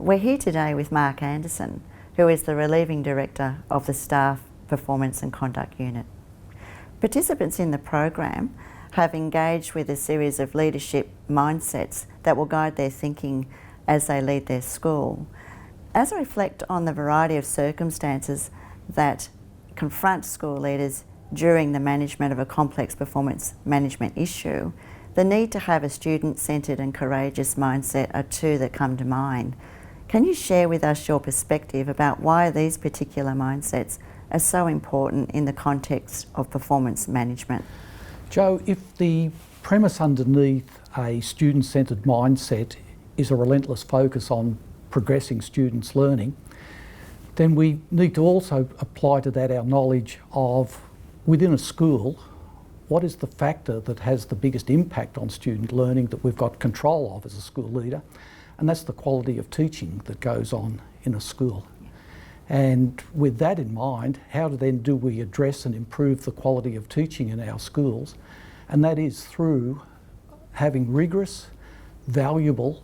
We're here today with Mark Anderson, who is the Relieving Director of the Staff Performance and Conduct Unit. Participants in the program have engaged with a series of leadership mindsets that will guide their thinking as they lead their school. As I reflect on the variety of circumstances that confront school leaders during the management of a complex performance management issue, the need to have a student-centred and courageous mindset are two that come to mind. Can you share with us your perspective about why these particular mindsets are so important in the context of performance management? Joe, if the premise underneath a student-centred mindset is a relentless focus on progressing students' learning, then we need to also apply to that our knowledge of, within a school, what is the factor that has the biggest impact on student learning that we've got control of as a school leader, and that's the quality of teaching that goes on in a school. And with that in mind, how then do we address and improve the quality of teaching in our schools? And that is through having rigorous, valuable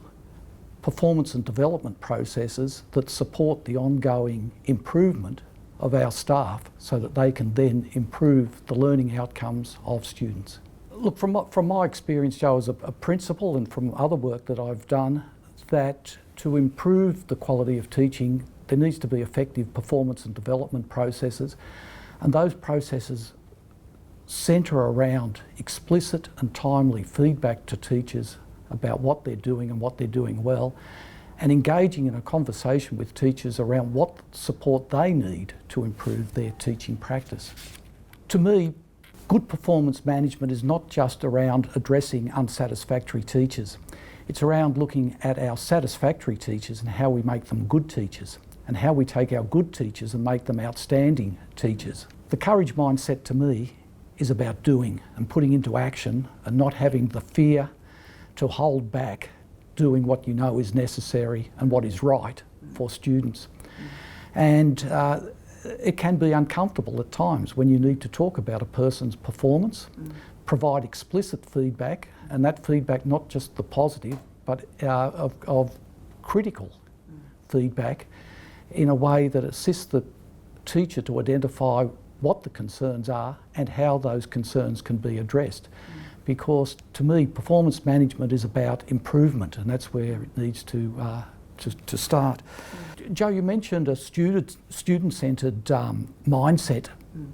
performance and development processes that support the ongoing improvement of our staff so that they can then improve the learning outcomes of students. Look, from my experience, Joe, as a principal and from other work that I've done, that to improve the quality of teaching, there needs to be effective performance and development processes, and those processes centre around explicit and timely feedback to teachers about what they're doing and what they're doing well, and engaging in a conversation with teachers around what support they need to improve their teaching practice. To me, good performance management is not just around addressing unsatisfactory teachers. It's around looking at our satisfactory teachers and how we make them good teachers, and how we take our good teachers and make them outstanding teachers. The courage mindset to me is about doing and putting into action and not having the fear to hold back doing what you know is necessary and what is right for students. And it can be uncomfortable at times when you need to talk about a person's performance, provide explicit feedback, and that feedback not just the positive, but of critical feedback in a way that assists the teacher to identify what the concerns are and how those concerns can be addressed. Because to me, performance management is about improvement, and that's where it needs to start. Joe, you mentioned a student-centred mindset,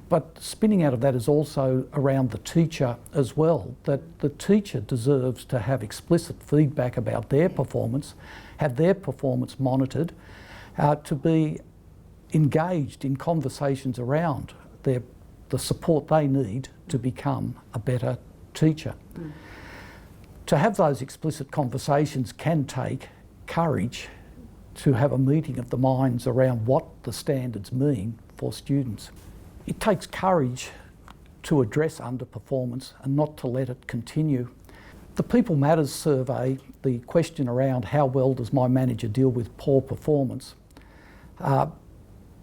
but spinning out of that is also around the teacher as well, that the teacher deserves to have explicit feedback about their performance, have their performance monitored, to be engaged in conversations around the support they need to become a better teacher. To have those explicit conversations can take courage to have a meeting of the minds around what the standards mean for students. It takes courage to address underperformance and not to let it continue. The People Matters survey, the question around how well does my manager deal with poor performance,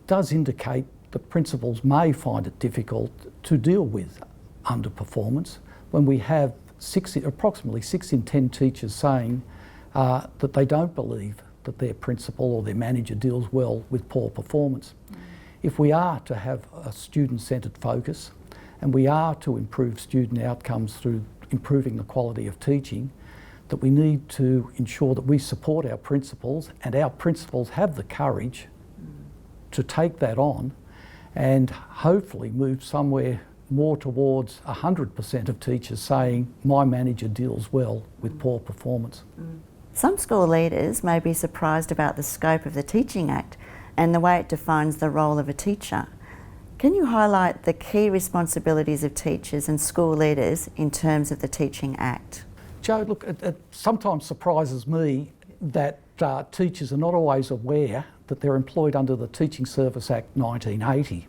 does indicate that principals may find it difficult to deal with underperformance when we have approximately 6 in 10 teachers saying that they don't believe that their principal or their manager deals well with poor performance. If we are to have a student-centred focus and we are to improve student outcomes through improving the quality of teaching, that we need to ensure that we support our principals and our principals have the courage to take that on and hopefully move somewhere more towards 100% of teachers saying, my manager deals well with poor performance. Some school leaders may be surprised about the scope of the Teaching Act and the way it defines the role of a teacher. Can you highlight the key responsibilities of teachers and school leaders in terms of the Teaching Act? Joe, look, it sometimes surprises me that teachers are not always aware that they're employed under the Teaching Service Act 1980,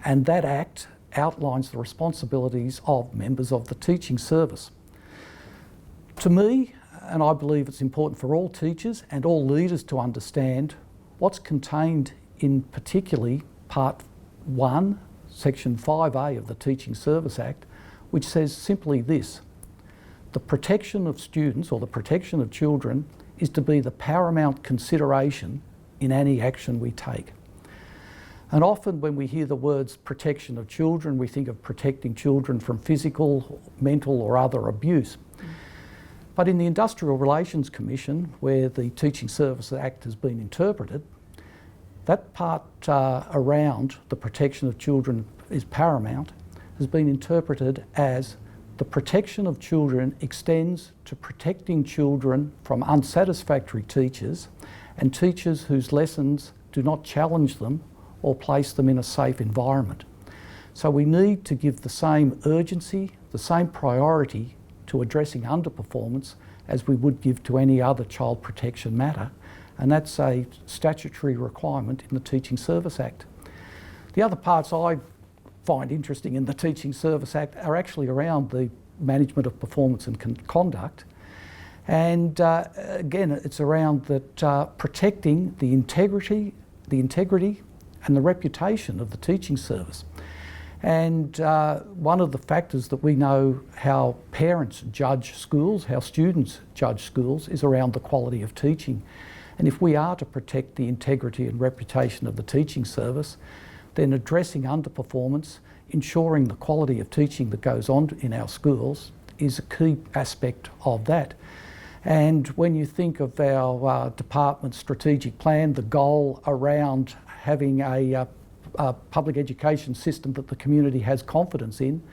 and that Act outlines the responsibilities of members of the teaching service. To me, and I believe it's important for all teachers and all leaders to understand what's contained in particularly Part 1, Section 5A of the Teaching Service Act, which says simply this: the protection of students or the protection of children is to be the paramount consideration in any action we take. And often when we hear the words protection of children, we think of protecting children from physical, mental or other abuse. But in the Industrial Relations Commission, where the Teaching Services Act has been interpreted, that part around the protection of children is paramount, has been interpreted as the protection of children extends to protecting children from unsatisfactory teachers and teachers whose lessons do not challenge them or place them in a safe environment. So we need to give the same urgency, the same priority to addressing underperformance as we would give to any other child protection matter, and that's a statutory requirement in the Teaching Services Act. The other parts I find interesting in the Teaching Services Act are actually around the management of performance and conduct, and again it's around that protecting the integrity and the reputation of the teaching service. And one of the factors that we know how parents judge schools, how students judge schools, is around the quality of teaching. And if we are to protect the integrity and reputation of the teaching service, then addressing underperformance, ensuring the quality of teaching that goes on in our schools is a key aspect of that. And when you think of our department's strategic plan, the goal around having a public education system that the community has confidence in,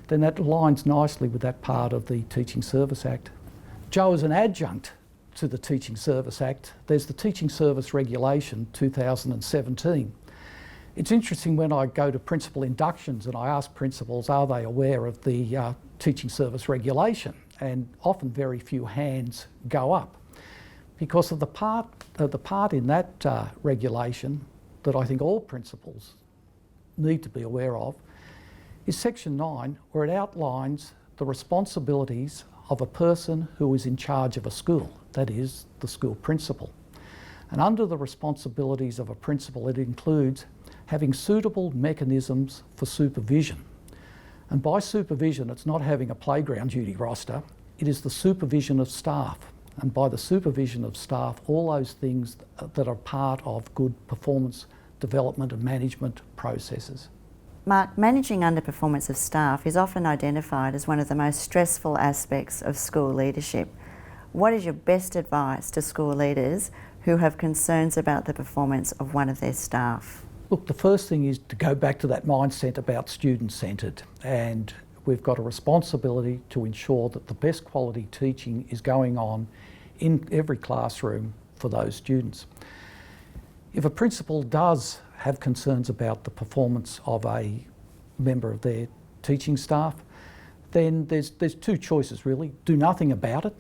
then that aligns nicely with that part of the Teaching Services Act. Joe, as an adjunct to the Teaching Services Act, there's the Teaching Service Regulation 2017. It's interesting when I go to principal inductions and I ask principals, are they aware of the Teaching Service Regulation? And often very few hands go up because of the part in that regulation that I think all principals need to be aware of is Section 9, where it outlines the responsibilities of a person who is in charge of a school, that is, the school principal. And under the responsibilities of a principal, it includes having suitable mechanisms for supervision. And by supervision, it's not having a playground duty roster, it is the supervision of staff. And by the supervision of staff, all those things that are part of good performance development and management processes. Mark, managing underperformance of staff is often identified as one of the most stressful aspects of school leadership. What is your best advice to school leaders who have concerns about the performance of one of their staff? Look, the first thing is to go back to that mindset about student-centred, and we've got a responsibility to ensure that the best quality teaching is going on in every classroom for those students. If a principal does have concerns about the performance of a member of their teaching staff, then there's two choices really. Do nothing about it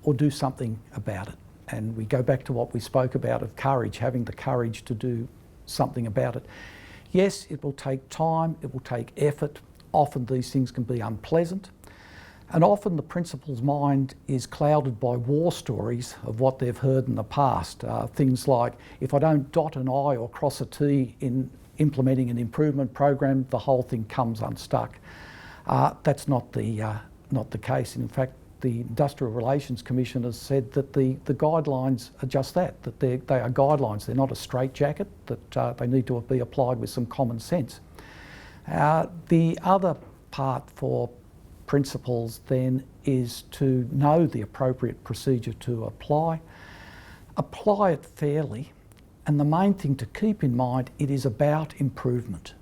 or do something about it. And we go back to what we spoke about of courage, having the courage to do something about it. Yes, it will take time, it will take effort. Often these things can be unpleasant. And often the principal's mind is clouded by war stories of what they've heard in the past. Things like, if I don't dot an I or cross a T in implementing an improvement program, the whole thing comes unstuck. That's not the case. In fact, the Industrial Relations Commission has said that the guidelines are just that they are guidelines. They're not a straitjacket, that they need to be applied with some common sense. The other part for principals then is to know the appropriate procedure to apply it fairly, and the main thing to keep in mind, it is about improvement.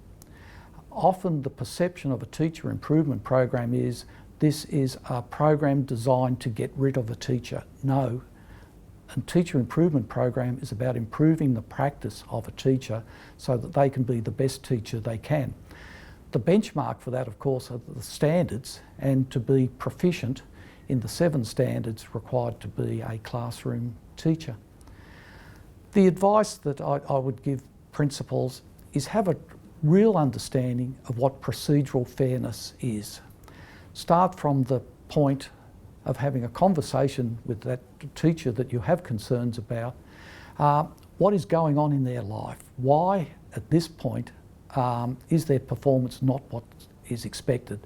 Often the perception of a teacher improvement program is this is a program designed to get rid of a teacher. No, a teacher improvement program is about improving the practice of a teacher so that they can be the best teacher they can. The benchmark for that, of course, are the standards, and to be proficient in the 7 standards required to be a classroom teacher. The advice that I would give principals is have a real understanding of what procedural fairness is. Start from the point of having a conversation with that teacher that you have concerns about. What is going on in their life? Why, at this point, is their performance not what is expected?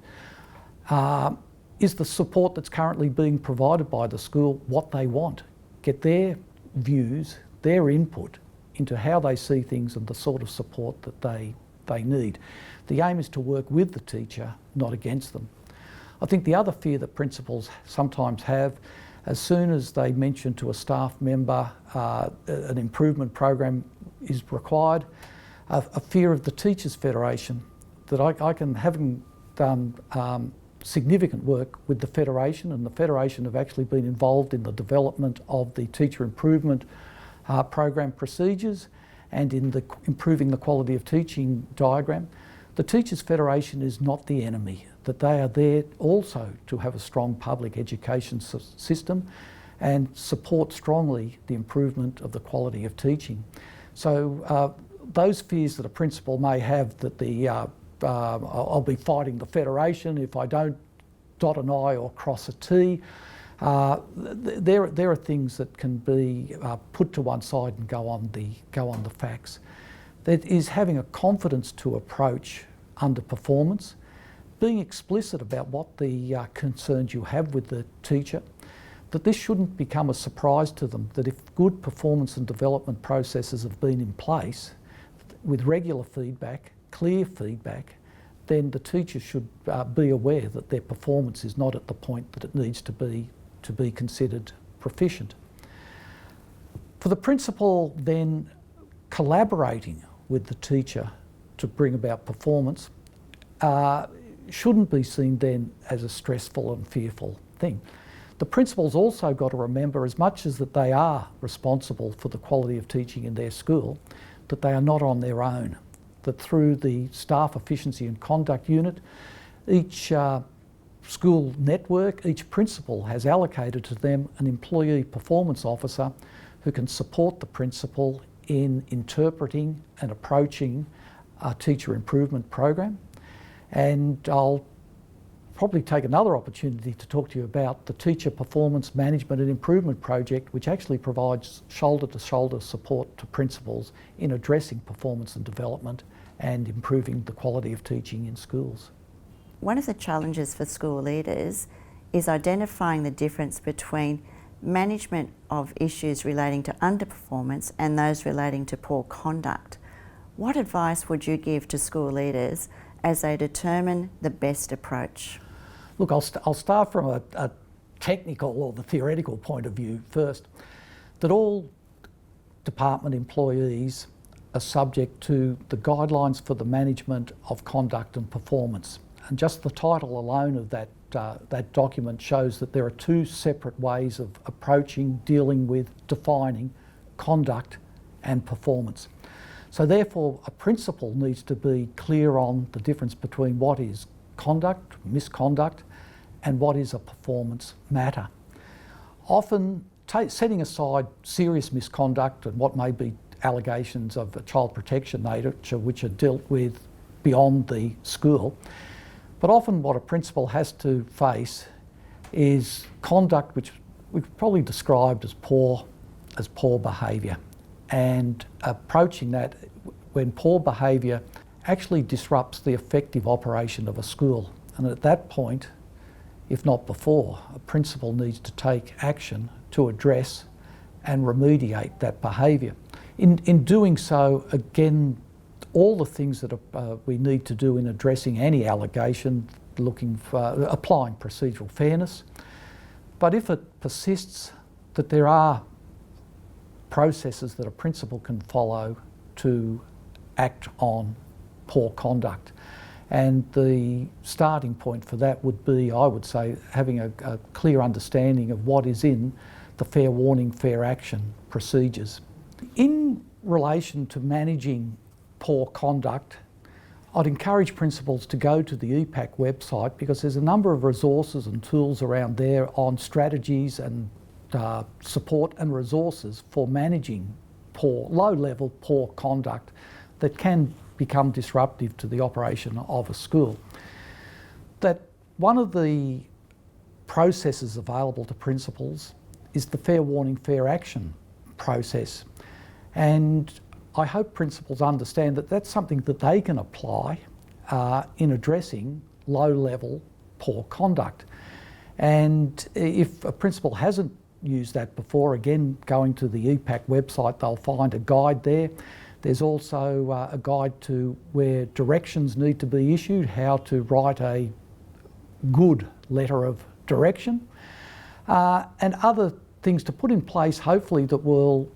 Is the support that's currently being provided by the school what they want? get their views, their input into how they see things and the sort of support that they need. The aim is to work with the teacher, not against them. I think the other fear that principals sometimes have, as soon as they mention to a staff member an improvement program is required, a fear of the Teachers Federation, that I can, having done significant work with the Federation, and the Federation have actually been involved in the development of the teacher improvement program procedures and in the improving the quality of teaching diagram. The Teachers Federation is not the enemy, that they are there also to have a strong public education system and support strongly the improvement of the quality of teaching. So those fears that a principal may have that I'll be fighting the Federation if I don't dot an I or cross a T, there are things that can be put to one side and go on the facts. That is having a confidence to approach underperformance, being explicit about what the concerns you have with the teacher, that this shouldn't become a surprise to them, that if good performance and development processes have been in place with regular feedback, clear feedback, then the teacher should be aware that their performance is not at the point that it needs to be considered proficient. For the principal then collaborating with the teacher to bring about performance shouldn't be seen then as a stressful and fearful thing. The principal's also got to remember, as much as that they are responsible for the quality of teaching in their school, that they are not on their own, that through the Staff Efficiency and Conduct Unit, each school network, each principal has allocated to them an employee performance officer who can support the principal in interpreting and approaching a teacher improvement program. And I'll probably take another opportunity to talk to you about the Teacher Performance Management and Improvement Project, which actually provides shoulder-to-shoulder support to principals in addressing performance and development and improving the quality of teaching in schools. One of the challenges for school leaders is identifying the difference between management of issues relating to underperformance and those relating to poor conduct. What advice would you give to school leaders as they determine the best approach? Look, I'll start from a technical or the theoretical point of view first, that all department employees are subject to the guidelines for the management of conduct and performance. And just the title alone of that document shows that there are two separate ways of approaching, dealing with, defining conduct and performance. So therefore, a principal needs to be clear on the difference between what is conduct, misconduct, and what is a performance matter. Often, setting aside serious misconduct and what may be allegations of a child protection nature which are dealt with beyond the school, but often what a principal has to face is conduct which we've probably described as poor behaviour, and approaching that when poor behaviour actually disrupts the effective operation of a school. And at that point, if not before, a principal needs to take action to address and remediate that behaviour. In doing so, again, all the things that we need to do in addressing any allegation, looking for applying procedural fairness. But if it persists, that there are processes that a principal can follow to act on poor conduct. And the starting point for that would be, I would say, having a clear understanding of what is in the fair warning, fair action procedures. In relation to managing poor conduct, I'd encourage principals to go to the EPAC website, because there's a number of resources and tools around there on strategies and support and resources for managing low-level poor conduct that can become disruptive to the operation of a school. That one of the processes available to principals is the fair warning, fair action process. And I hope principals understand that that's something that they can apply in addressing low-level poor conduct. And if a principal hasn't used that before, again, going to the EPAC website, they'll find a guide there. There's also a guide to where directions need to be issued, how to write a good letter of direction, and other things to put in place, hopefully, that will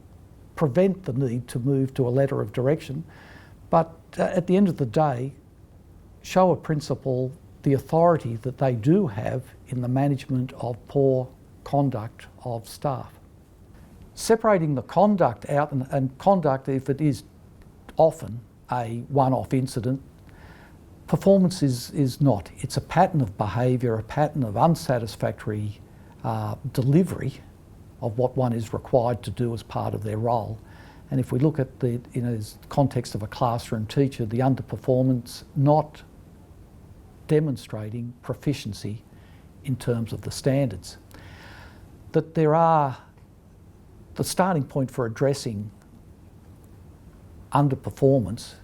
prevent the need to move to a letter of direction. But at the end of the day, show a principal the authority that they do have in the management of poor conduct of staff. Separating the conduct out, and conduct, if it is often a one-off incident, performance is not. It's a pattern of behaviour, a pattern of unsatisfactory delivery of what one is required to do as part of their role. And if we look at the context of a classroom teacher, the underperformance not demonstrating proficiency in terms of the standards. That there are, the starting point for addressing underperformance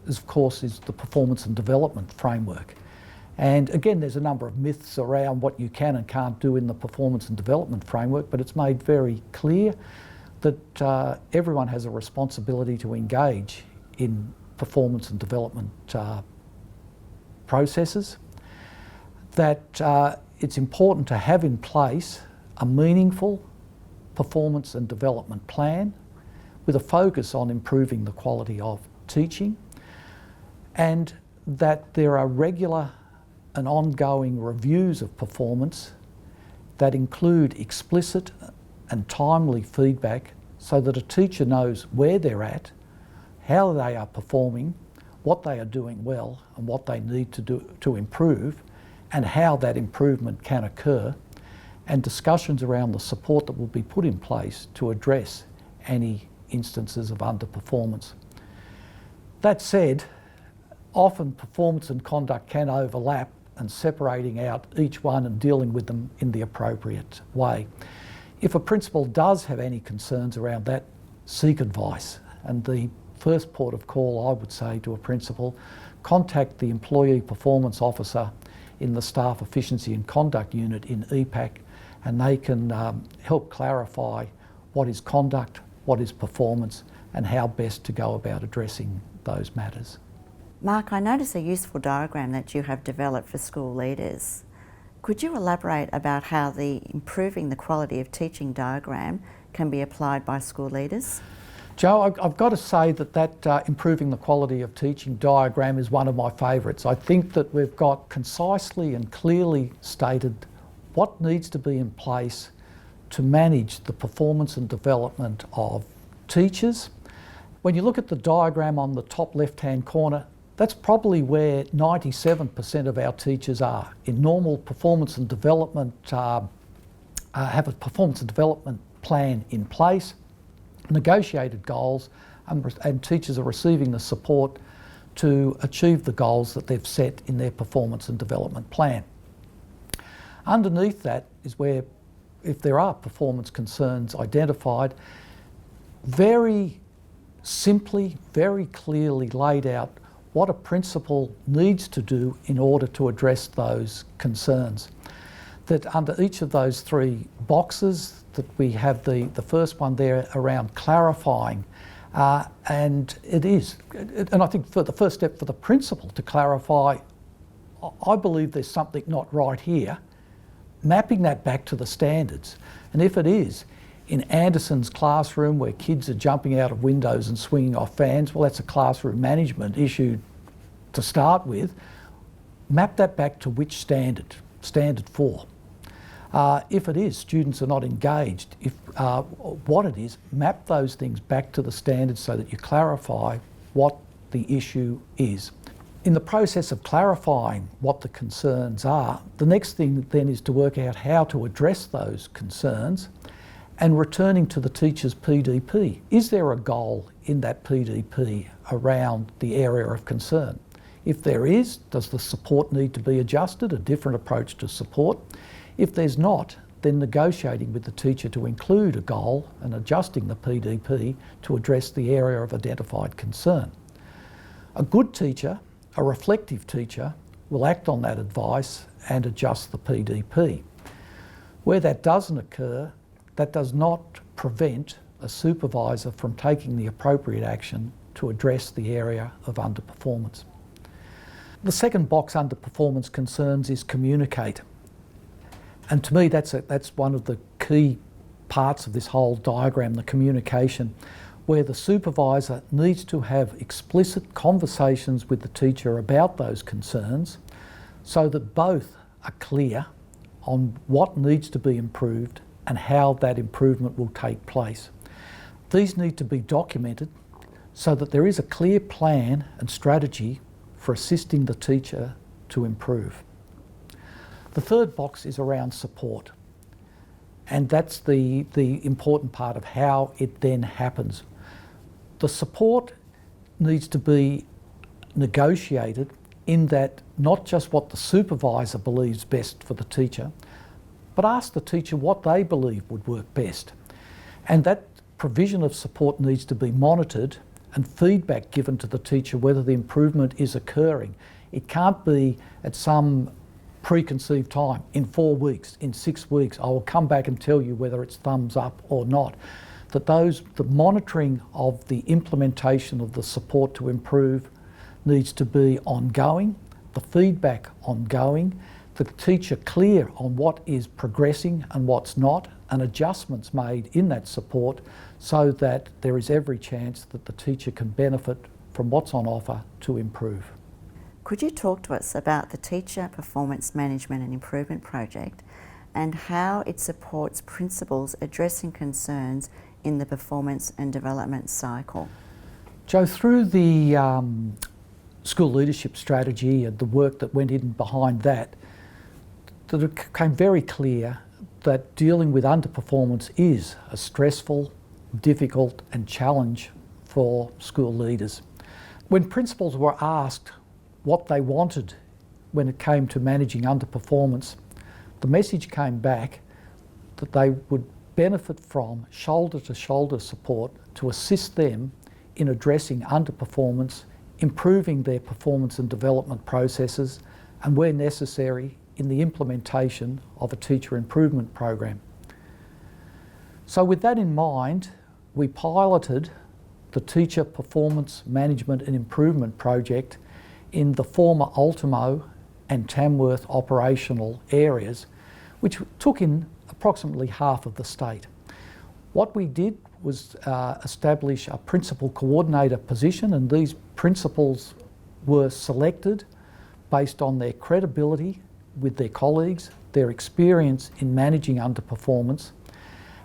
is, of course, is the performance and development framework. And again, there's a number of myths around what you can and can't do in the performance and development framework, but it's made very clear that everyone has a responsibility to engage in performance and development processes, that it's important to have in place a meaningful performance and development plan with a focus on improving the quality of teaching, and that there are regular and ongoing reviews of performance that include explicit and timely feedback so that a teacher knows where they're at, how they are performing, what they are doing well and what they need to do to improve, and how that improvement can occur, and discussions around the support that will be put in place to address any instances of underperformance. That said, often performance and conduct can overlap, and separating out each one and dealing with them in the appropriate way. If a principal does have any concerns around that, seek advice. And the first port of call, I would say to a principal, contact the Employee Performance Officer in the Staff Efficiency and Conduct Unit in EPAC, and they can help clarify what is conduct, what is performance, and how best to go about addressing those matters. Mark, I notice a useful diagram that you have developed for school leaders. Could you elaborate about how the improving the quality of teaching diagram can be applied by school leaders? Joe, I've got to say that improving the quality of teaching diagram is one of my favourites. I think that we've got concisely and clearly stated what needs to be in place to manage the performance and development of teachers. When you look at the diagram on the top left-hand corner, that's probably where 97% of our teachers are. In normal performance and development, have a performance and development plan in place, negotiated goals, and teachers are receiving the support to achieve the goals that they've set in their performance and development plan. Underneath that is where, if there are performance concerns identified, very simply, very clearly laid out what a principal needs to do in order to address those concerns. That under each of those three boxes, that we have the first one there around clarifying, and I think for the first step for the principal to clarify, I believe there's something not right here, mapping that back to the standards. And if it is, in Anderson's classroom where kids are jumping out of windows and swinging off fans, well, that's a classroom management issue to start with. Map that back to which standard? Standard 4. If it is, students are not engaged. If what it is, map those things back to the standards so that you clarify what the issue is. In the process of clarifying what the concerns are, the next thing then is to work out how to address those concerns, and returning to the teacher's PDP. Is there a goal in that PDP around the area of concern? If there is, does the support need to be adjusted, a different approach to support? If there's not, then negotiating with the teacher to include a goal and adjusting the PDP to address the area of identified concern. A good teacher, a reflective teacher, will act on that advice and adjust the PDP. Where that doesn't occur, that does not prevent a supervisor from taking the appropriate action to address the area of underperformance. The second box under performance concerns is communicate. And to me, that's one of the key parts of this whole diagram, the communication, where the supervisor needs to have explicit conversations with the teacher about those concerns so that both are clear on what needs to be improved and how that improvement will take place. These need to be documented so that there is a clear plan and strategy for assisting the teacher to improve. The third box is around support, and that's the important part of how it then happens. The support needs to be negotiated in that not just what the supervisor believes best for the teacher, but ask the teacher what they believe would work best. And that provision of support needs to be monitored and feedback given to the teacher whether the improvement is occurring. It can't be at some preconceived time, in 4 weeks, in 6 weeks, I will come back and tell you whether it's thumbs up or not. That the monitoring of the implementation of the support to improve needs to be ongoing, the feedback ongoing, the teacher clear on what is progressing and what's not, and adjustments made in that support so that there is every chance that the teacher can benefit from what's on offer to improve. Could you talk to us about the Teacher Performance Management and Improvement Project and how it supports principals addressing concerns in the performance and development cycle? Joe, through the school leadership strategy and the work that went in behind that, it became very clear that dealing with underperformance is a stressful, difficult and challenge for school leaders. When principals were asked what they wanted when it came to managing underperformance, the message came back that they would benefit from shoulder-to-shoulder support to assist them in addressing underperformance, improving their performance and development processes, and where necessary, in the implementation of a teacher improvement program. So with that in mind, we piloted the Teacher Performance Management and Improvement Project in the former Ultimo and Tamworth operational areas, which took in approximately half of the state. What we did was establish a principal coordinator position, and these principals were selected based on their credibility with their colleagues, their experience in managing underperformance,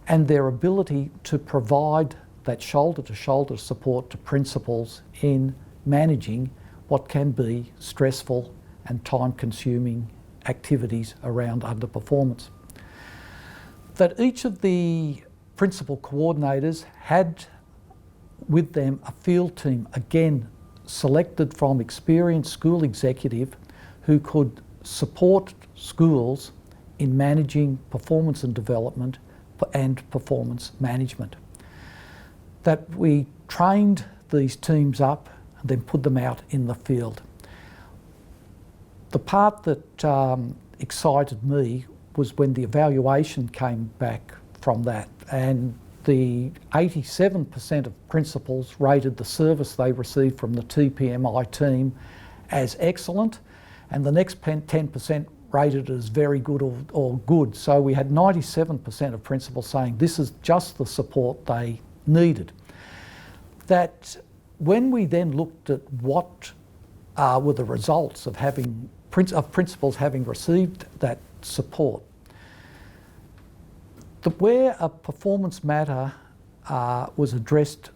and their ability to provide that shoulder-to-shoulder support to principals in managing what can be stressful and time-consuming activities around underperformance. That each of the principal coordinators had with them a field team, again selected from experienced school executive who could support schools in managing performance and development and performance management. That we trained these teams up and then put them out in the field. The part that excited me was when the evaluation came back from that, and the 87% of principals rated the service they received from the TPMI team as excellent, and the next 10% rated as very good or good. So we had 97% of principals saying this is just the support they needed. That when we then looked at what were the results of principals having received that support, where a performance matter was addressed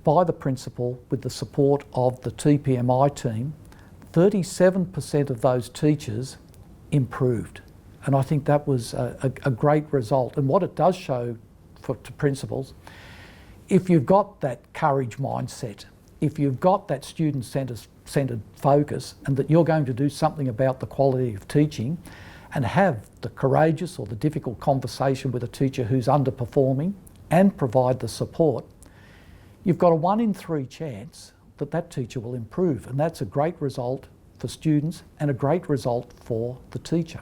by the principal with the support of the TPMI team, 37% of those teachers improved. And I think that was a great result. And what it does show to principals, if you've got that courage mindset, if you've got that student-centred focus, and that you're going to do something about the quality of teaching and have the courageous or the difficult conversation with a teacher who's underperforming and provide the support, you've got a 1 in 3 chance that that teacher will improve. And that's a great result for students and a great result for the teacher.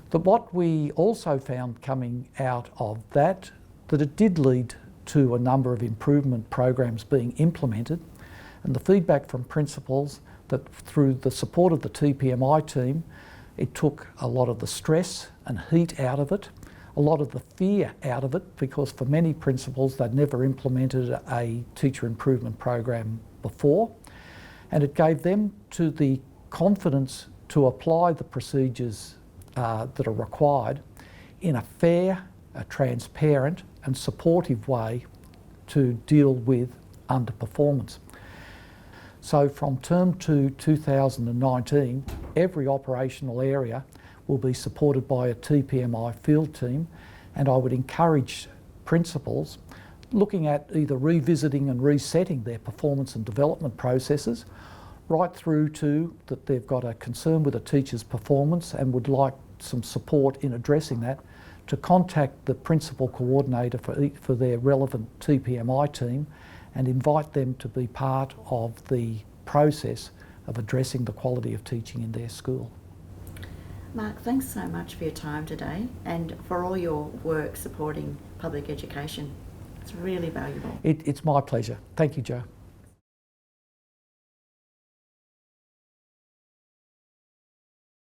But what we also found coming out of that it did lead to a number of improvement programs being implemented, and the feedback from principals that through the support of the TPMI team, it took a lot of the stress and heat out of it, a lot of the fear out of it, because for many principals they'd never implemented a teacher improvement program before, and it gave them to the confidence to apply the procedures that are required in a fair, a transparent and supportive way to deal with underperformance. So from term 2 2019, every operational area will be supported by a TPMI field team, and I would encourage principals looking at either revisiting and resetting their performance and development processes, right through to that they've got a concern with a teacher's performance and would like some support in addressing that, to contact the principal coordinator for their relevant TPMI team and invite them to be part of the process of addressing the quality of teaching in their school. Mark, thanks so much for your time today and for all your work supporting public education. It's really valuable. It's my pleasure. Thank you, Jo.